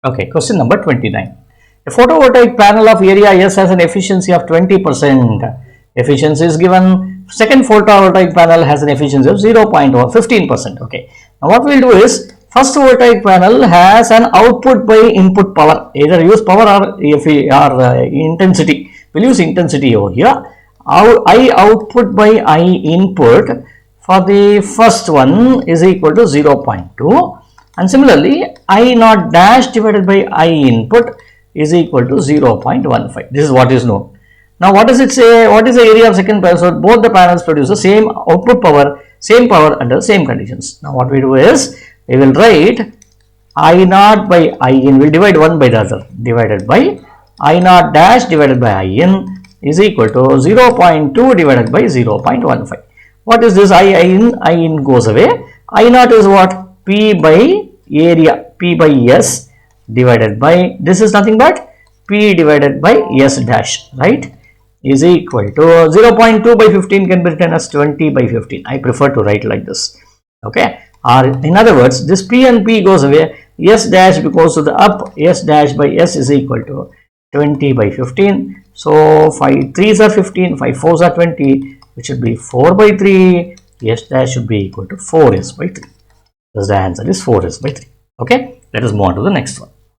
Okay, question number 29. A photovoltaic panel of area S has an efficiency of 20%. Efficiency is given. Second photovoltaic panel has an efficiency of 0.15%. Okay. Now what we will do is, first photovoltaic panel has an output by input power. Either use power or intensity. We'll use intensity over here. I output by I input for the first one is equal to 0.2. And similarly, I naught dash divided by I input is equal to 0.15. This is what is known. Now, what does it say? What is the area of second panel? So, both the panels produce the same output power, same power under the same conditions. Now, what we do is, we will write I naught by I in, we will divide one by the other, divided by I naught dash divided by I in is equal to 0.2 divided by 0.15. What is this? I in goes away. I naught is what? P by area, P by S divided by, this is nothing but P divided by S dash, right, is equal to 0.2 by 15 can be written as 20 by 15. I prefer to write like this. Okay. Or in other words, this P and P goes away. S dash goes to the up. S dash by S is equal to 20 by 15. So 5 3s are 15, 5 4s are 20, which should be 4 by 3. S dash should be equal to 4S by 3. Thus the answer is 4S by 3. Okay, let us move on to the next one.